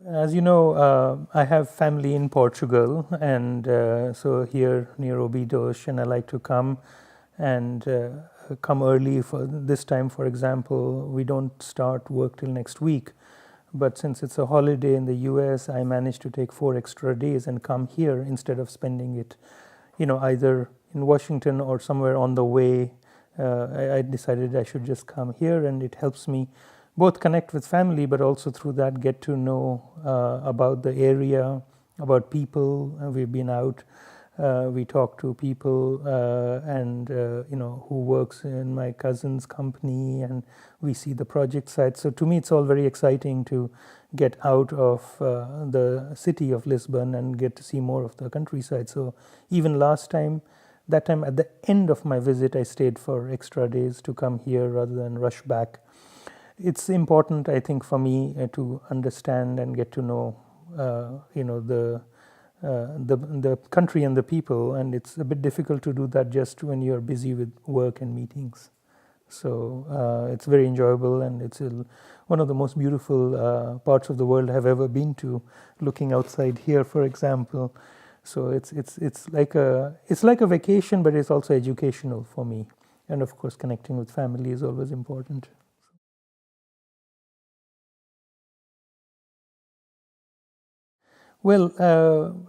As you know, I have family in Portugal, and so here near Obidos, and I like to come and come early. For this time, for example, we don't start work till next week, but since it's a holiday in the US, I managed to take 4 extra days and come here instead of spending it, either in Washington or somewhere on the way. I decided I should just come here, and it helps me both connect with family, but also through that get to know about the area, about people. We've been out, we talk to people, and who works in my cousin's company, and we see the project sites. So to me, it's all very exciting to get out of the city of Lisbon and get to see more of the countryside. So even that time at the end of my visit, I stayed for extra days to come here rather than rush back. It's important, I think, for me to understand and get to know, the country and the people, and it's a bit difficult to do that just when you're busy with work and meetings. So it's very enjoyable, and it's one of the most beautiful parts of the world I've ever been to. Looking outside here, for example, so it's like a vacation, but it's also educational for me, and of course, connecting with family is always important. Well,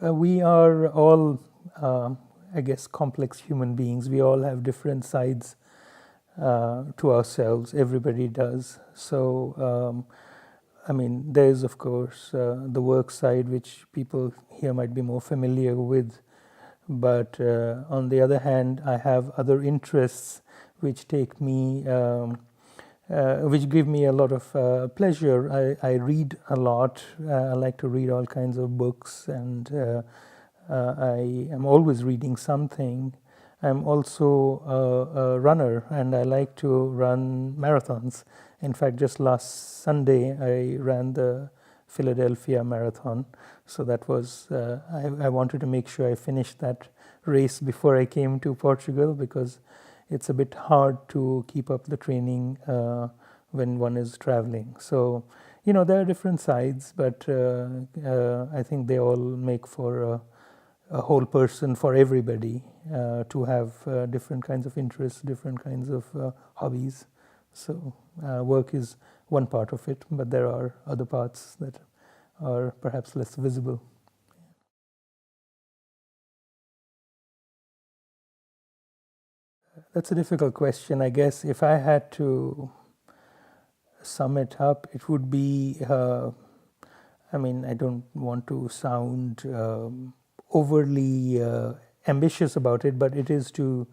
we are all, I guess, complex human beings. We all have different sides to ourselves. Everybody does. So, there's, of course, the work side, which people here might be more familiar with. But on the other hand, I have other interests which take me which give me a lot of pleasure. I read a lot. I like to read all kinds of books, and I am always reading something. I'm also a runner, and I like to run marathons. In fact, just last Sunday, I ran the Philadelphia Marathon. So that was, I wanted to make sure I finished that race before I came to Portugal, because it's a bit hard to keep up the training when one is traveling. So, there are different sides, but I think they all make for a whole person for everybody to have different kinds of interests, different kinds of hobbies. So work is one part of it, but there are other parts that are perhaps less visible. That's a difficult question. I guess if I had to sum it up, it would be, I don't want to sound overly ambitious about it, but it is to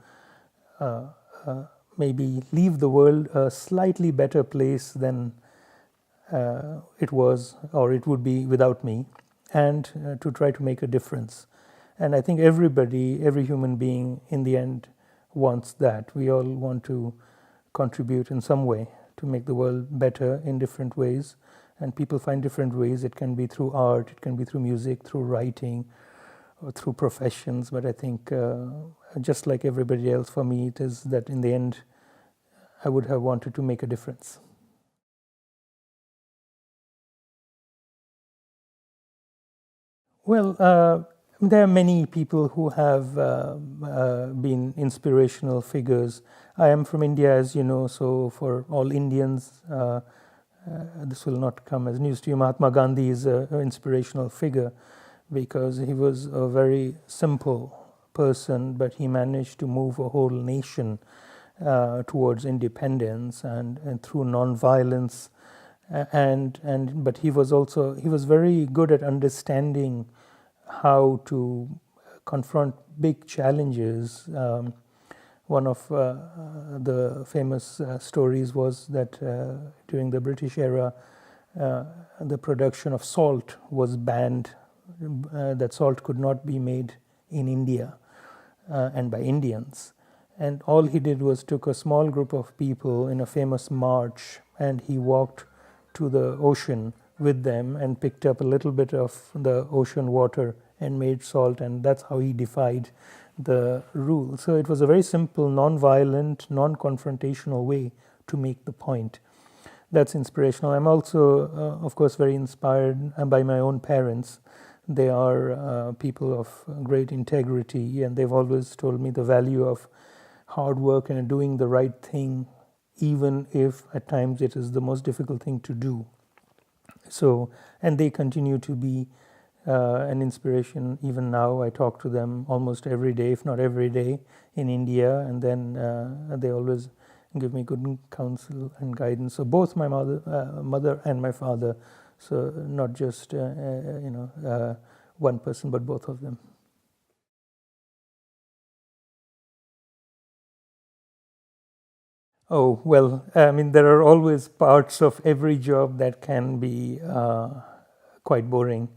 maybe leave the world a slightly better place than it was, or it would be without me, and to try to make a difference. And I think every human being in the end wants that. We all want to contribute in some way to make the world better in different ways, and people find different ways. It can be through art, it can be through music, through writing, or through professions. But I think just like everybody else, for me, it is that in the end I would have wanted to make a difference. Well, there are many people who have been inspirational figures. I am from India, as you know, so for all Indians, this will not come as news to you. Mahatma Gandhi is an inspirational figure because he was a very simple person, but he managed to move a whole nation towards independence and through non-violence. But he was very good at understanding how to confront big challenges. One of the famous stories was that during the British era, the production of salt was banned, that salt could not be made in India and by Indians. And all he did was took a small group of people in a famous march, and he walked to the ocean with them and picked up a little bit of the ocean water and made salt, and that's how he defied the rule. So it was a very simple, non-violent, non-confrontational way to make the point. that's inspirational. I'm also, of course, very inspired by my own parents. They are people of great integrity, and they've always told me the value of hard work and doing the right thing, even if at times it is the most difficult thing to do. So, and they continue to be an inspiration even now. I talk to them almost every day, if not every day, in India, and then they always give me good counsel and guidance. So both my mother and my father. So not just one person, but both of them. Oh, well, I mean, there are always parts of every job that can be quite boring.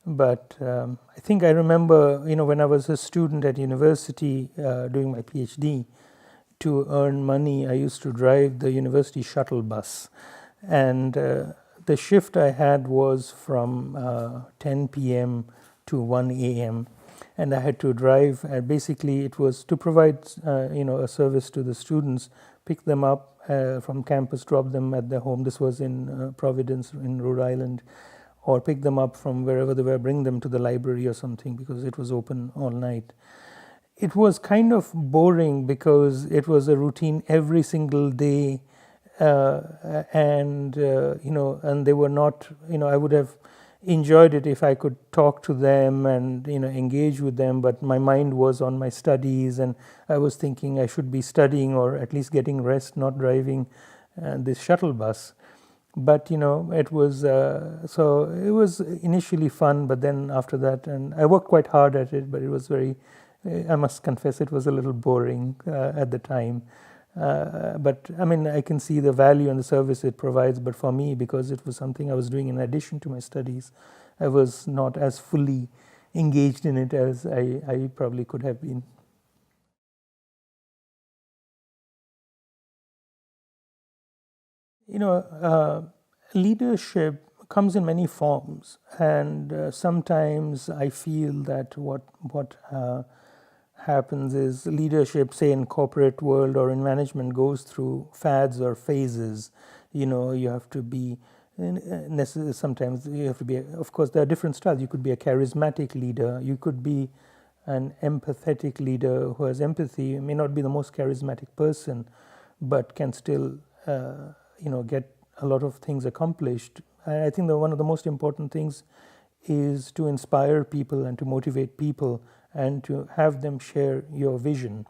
But I think I remember, when I was a student at university doing my PhD, to earn money, I used to drive the university shuttle bus. And the shift I had was from 10 p.m. to 1 a.m. And I had to drive, basically it was to provide, a service to the students, pick them up from campus, drop them at their home. This was in Providence in Rhode Island, or pick them up from wherever they were, bring them to the library or something, because it was open all night. It was kind of boring because it was a routine every single day, and they were not. I would have enjoyed it if I could talk to them and engage with them, but my mind was on my studies, and I was thinking I should be studying or at least getting rest, not driving this shuttle bus. But it was so it was initially fun, but then after that, and I worked quite hard at it, but it was very, I must confess, it was a little boring at the time. But I mean, I can see the value and the service it provides, but for me, because it was something I was doing in addition to my studies, I was not as fully engaged in it as I probably could have been. Leadership comes in many forms, and sometimes I feel that what happens is leadership, say in corporate world or in management, goes through fads or phases. You have to be sometimes you have to be. Of course, there are different styles. You could be a charismatic leader. You could be an empathetic leader who has empathy. May not be the most charismatic person, but can still get a lot of things accomplished. And I think that one of the most important things is to inspire people and to motivate people and to have them share your vision.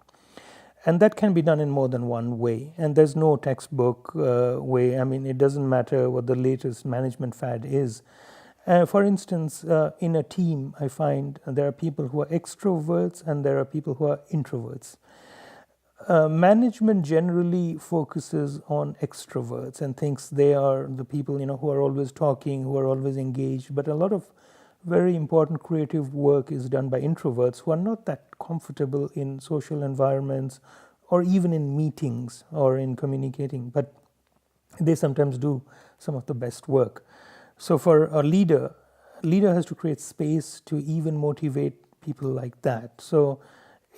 And that can be done in more than one way. And there's no textbook way. I mean, it doesn't matter what the latest management fad is. For instance, in a team, I find there are people who are extroverts and there are people who are introverts. Management generally focuses on extroverts and thinks they are the people who are always talking, who are always engaged. But a lot of very important creative work is done by introverts who are not that comfortable in social environments or even in meetings or in communicating. But they sometimes do some of the best work. So for a leader has to create space to even motivate people like that. So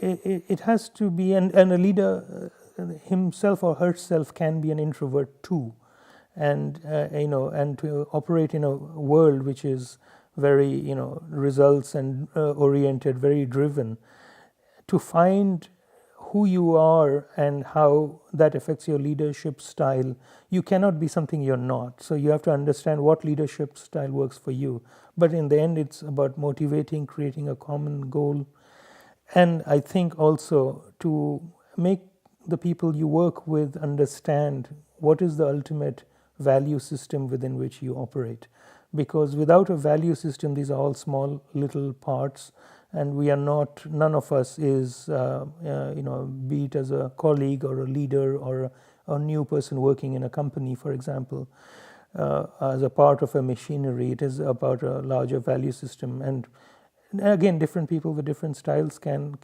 it has to be, and a leader himself or herself can be an introvert too, and and to operate in a world which is very results and oriented, very driven, to find who you are and how that affects your leadership style. You cannot be something you're not. So you have to understand what leadership style works for you. But in the end, it's about motivating, creating a common goal. And I think also to make the people you work with understand what is the ultimate value system within which you operate. Because without a value system, these are all small little parts, and we are not, none of us is, be it as a colleague or a leader or a new person working in a company, for example, as a part of a machinery. It is about a larger value system. And again, different people with different styles can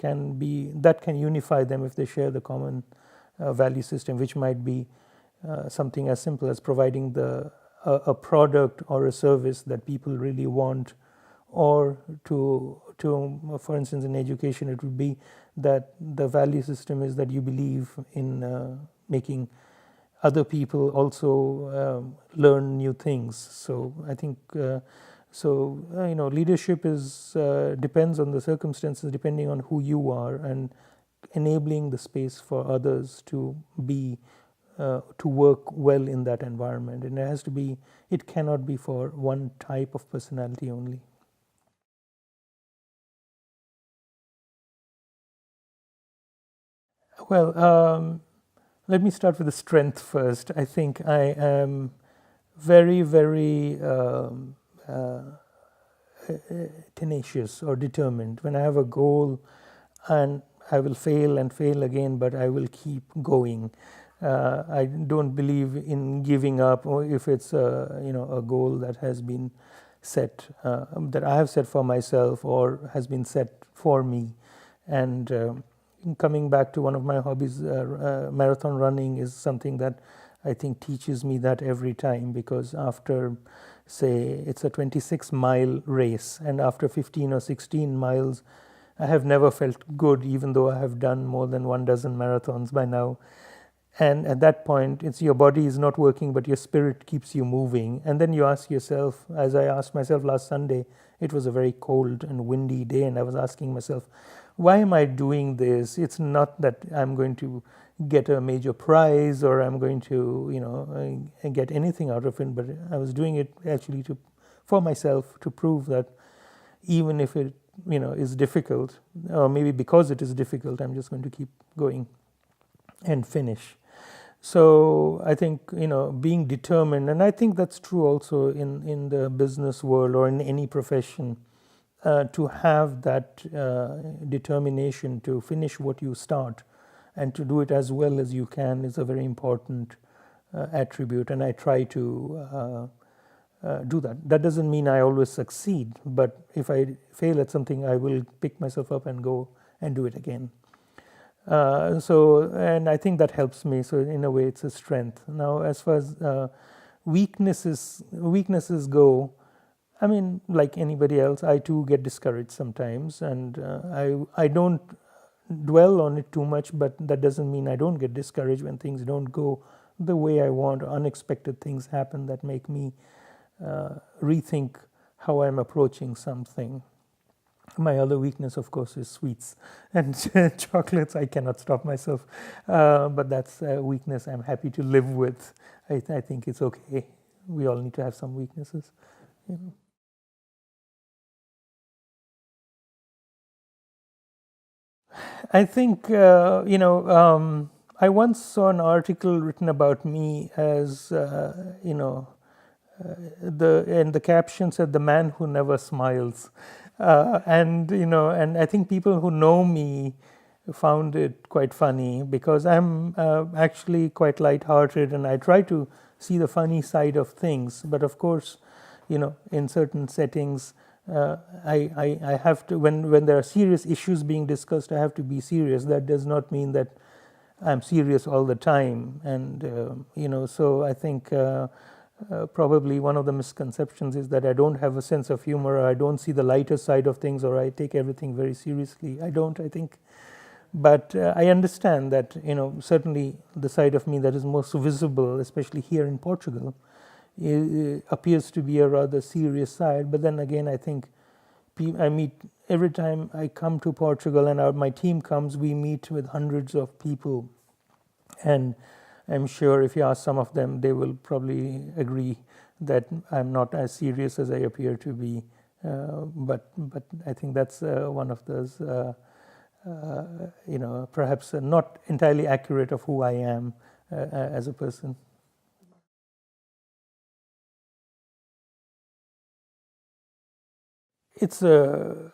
unify them if they share the common value system, which might be something as simple as providing a product or a service that people really want, or to for instance in education it would be that the value system is that you believe in making other people also learn new things. So I think leadership is depends on the circumstances, depending on who you are, and enabling the space for others to be to work well in that environment. And it cannot be for one type of personality only. Well, let me start with the strength first. I think I am very, very tenacious or determined. When I have a goal, and I will fail and fail again, but I will keep going. I don't believe in giving up, or if it's a goal that has been set, that I have set for myself or has been set for me. And coming back to one of my hobbies, marathon running is something that I think teaches me that every time, because after, say, it's a 26-mile race, and after 15 or 16 miles, I have never felt good, even though I have done more than 12 marathons by now. And at that point, it's your body is not working, but your spirit keeps you moving. And then you ask yourself, as I asked myself last Sunday, it was a very cold and windy day, and I was asking myself, why am I doing this? It's not that I'm going to get a major prize or I'm going to, get anything out of it, but I was doing it actually for myself, to prove that even if it, is difficult, or maybe because it is difficult, I'm just going to keep going and finish. So I think, being determined, and I think that's true also in the business world or in any profession, to have that determination to finish what you start and to do it as well as you can is a very important attribute, and I try to do that. That doesn't mean I always succeed, but if I fail at something, I will pick myself up and go and do it again. And I think that helps me. So in a way, it's a strength. Now, as far as weaknesses go, I mean, like anybody else, I too get discouraged sometimes, and I don't dwell on it too much. But that doesn't mean I don't get discouraged when things don't go the way I want, or unexpected things happen that make me rethink how I'm approaching something. My other weakness, of course, is sweets and chocolates. I cannot stop myself, but that's a weakness I'm happy to live with. I think it's okay. We all need to have some weaknesses. I think, I once saw an article written about me as, and the caption said, "The man who never smiles." And I think people who know me found it quite funny, because I'm actually quite lighthearted, and I try to see the funny side of things. But of course, in certain settings, I have to, when there are serious issues being discussed, I have to be serious. That does not mean that I'm serious all the time. And so I think probably one of the misconceptions is that I don't have a sense of humor, or I don't see the lighter side of things, or I take everything very seriously. I don't, I think. But I understand that, certainly the side of me that is most visible, especially here in Portugal, appears to be a rather serious side. But then again, I think I meet, every time I come to Portugal and my team comes, we meet with hundreds of people. And I'm sure if you ask some of them, they will probably agree that I'm not as serious as I appear to be. But I think that's one of those, perhaps not entirely accurate of who I am as a person. It's a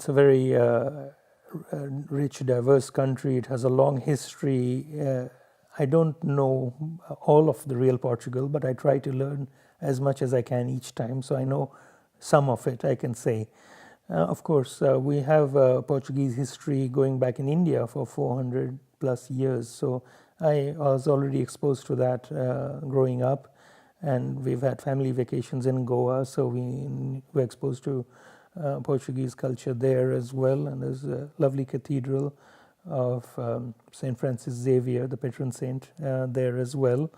very rich, diverse country. It has a long history. I don't know all of the real Portugal, but I try to learn as much as I can each time. So I know some of it, I can say. Of course, we have Portuguese history going back in India for 400 plus years. So I was already exposed to that growing up. And we've had family vacations in Goa, so we were exposed to Portuguese culture there as well. And there's a lovely cathedral of Saint Francis Xavier, the patron saint, there as well.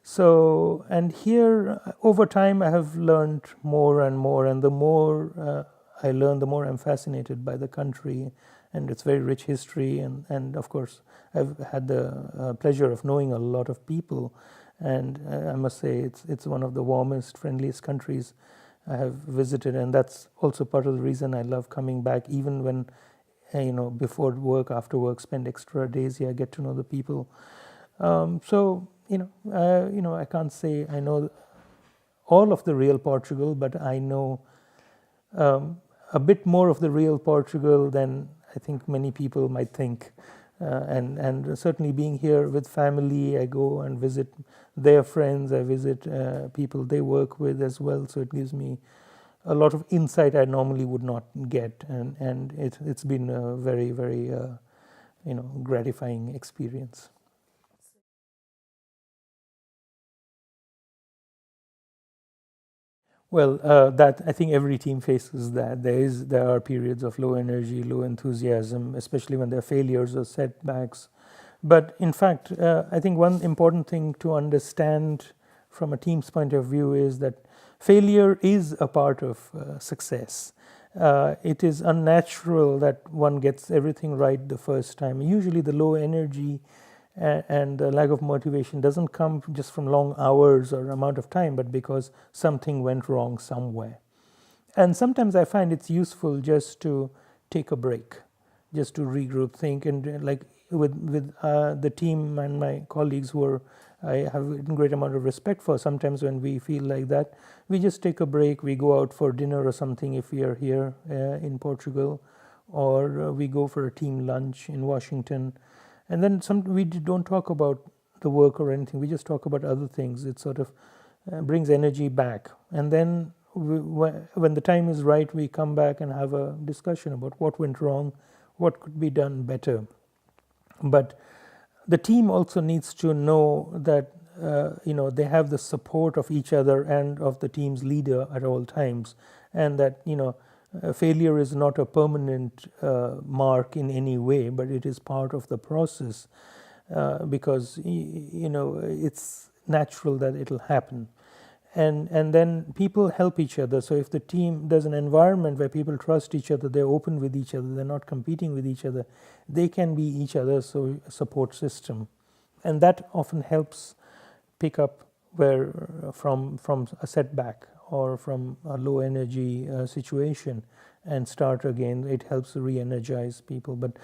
So, and here over time I have learned more and more, and the more I learn, the more I'm fascinated by the country and its very rich history. And of course, I've had the pleasure of knowing a lot of people, and I must say it's one of the warmest, friendliest countries I have visited, and that's also part of the reason I love coming back, even when before work, after work, spend extra days here, get to know the people. So I can't say I know all of the real Portugal, but I know a bit more of the real Portugal than I think many people might think. And certainly being here with family, I go and visit their friends, I visit people they work with as well. So it gives me a lot of insight I normally would not get, and it's been a very, very gratifying experience. Well, that I think every team faces that. There are periods of low energy, low enthusiasm, especially when there are failures or setbacks. But in fact, I think one important thing to understand from a team's point of view is that failure is a part of success. It is unnatural that one gets everything right the first time. Usually, the low energy and the lack of motivation doesn't come just from long hours or amount of time, but because something went wrong somewhere. And sometimes I find it's useful just to take a break, just to regroup, think, and like with the team and my colleagues who are I have a great amount of respect for. Sometimes when we feel like that, we just take a break. We go out for dinner or something if we are here in Portugal, or we go for a team lunch in Washington. And then we don't talk about the work or anything. We just talk about other things. It sort of brings energy back. And then when the time is right, we come back and have a discussion about what went wrong, what could be done better. But the team also needs to know that they have the support of each other and of the team's leader at all times, and that failure is not a permanent mark in any way, but it is part of the process, because it's natural that it'll happen. And then people help each other. So if there's an environment where people trust each other, they're open with each other, they're not competing with each other, they can be each other's support system. And that often helps pick up from a setback or from a low energy situation and start again. It helps re-energize people, but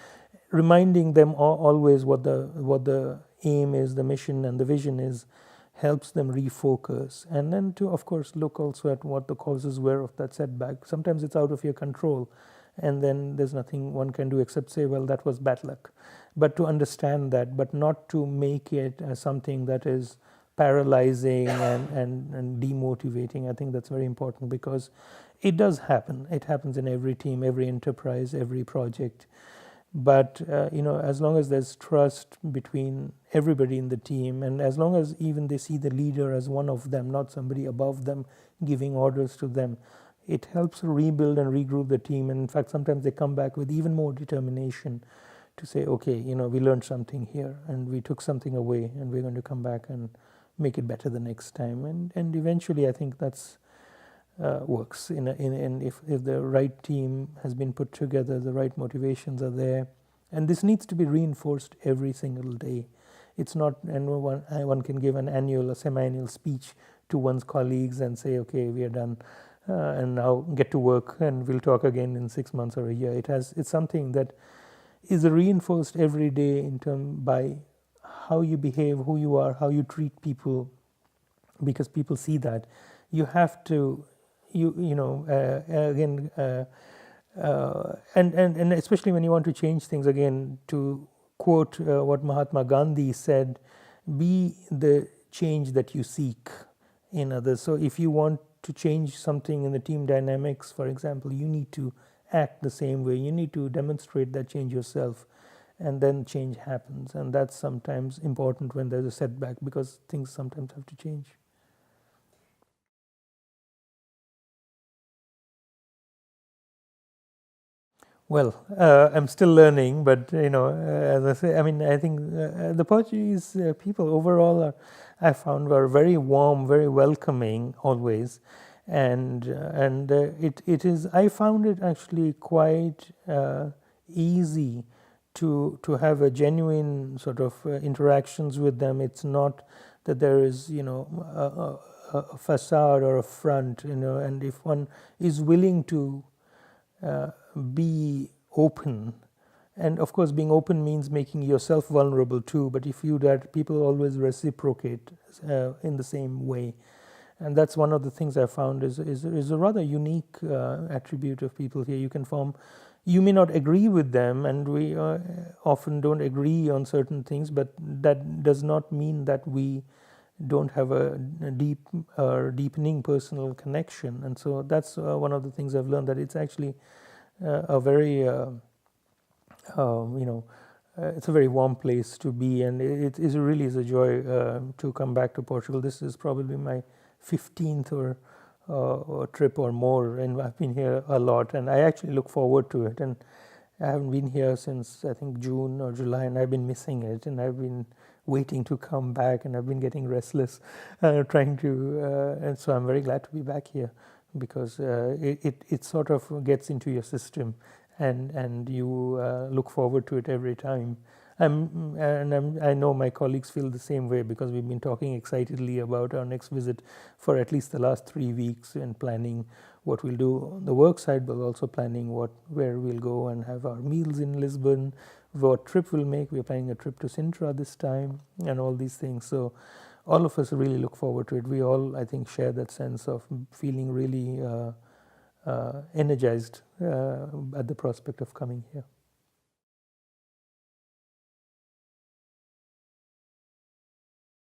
reminding them always what the aim is, the mission and the vision is, helps them refocus. And then to, of course, look also at what the causes were of that setback. Sometimes it's out of your control, and then there's nothing one can do except say, well, that was bad luck. But to understand that, but not to make it as something that is paralyzing and demotivating. I think that's very important, because it does happen. It happens in every team, every enterprise, every project. But as long as there's trust between everybody in the team, and as long as even they see the leader as one of them, not somebody above them giving orders to them, it helps rebuild and regroup the team. And in fact, sometimes they come back with even more determination to say, okay, we learned something here and we took something away, and we're going to come back and make it better the next time. And eventually, I think that's works. If the right team has been put together, the right motivations are there, and this needs to be reinforced every single day. It's not, and one can give an annual or semi-annual speech to one's colleagues and say, okay, we are done, and now get to work, and we'll talk again in 6 months or a year. It's something that is reinforced every day by how you behave, who you are, how you treat people, because people see that. You have to again, and especially when you want to change things, again, to quote what Mahatma Gandhi said, be the change that you seek in others. So if you want to change something in the team dynamics, for example, you need to act the same way. You need to demonstrate that change yourself, and then change happens. And that's sometimes important when there's a setback, because things sometimes have to change. Well, I'm still learning, but as I say, I mean, I think the Portuguese people overall I found were very warm, very welcoming always, and it is. I found it actually quite easy to have a genuine sort of interactions with them. It's not that there is a facade or a front, and if one is willing to be open, and of course being open means making yourself vulnerable too, but if you that people always reciprocate in the same way, and that's one of the things I found is a rather unique attribute of people here. You may not agree with them, and we often don't agree on certain things, but that does not mean that we don't have a deep or deepening personal connection. And so that's one of the things I've learned, that it's actually a very it's a very warm place to be, and it really is a joy to come back to Portugal. This is probably my 15th or trip or more, and I've been here a lot, and I actually look forward to it. And I haven't been here since I think June or July, and I've been missing it, and I've been waiting to come back, and I've been getting restless, trying to, and so I'm very glad to be back here, because it sort of gets into your system, and you look forward to it every time. I know my colleagues feel the same way, because we've been talking excitedly about our next visit for at least the last 3 weeks, and planning what we'll do on the work side, but also planning where we'll go and have our meals in Lisbon, what trip we'll make. We're planning a trip to Sintra this time, and all these things. So all of us really look forward to it. We all, I think, share that sense of feeling really energized at the prospect of coming here.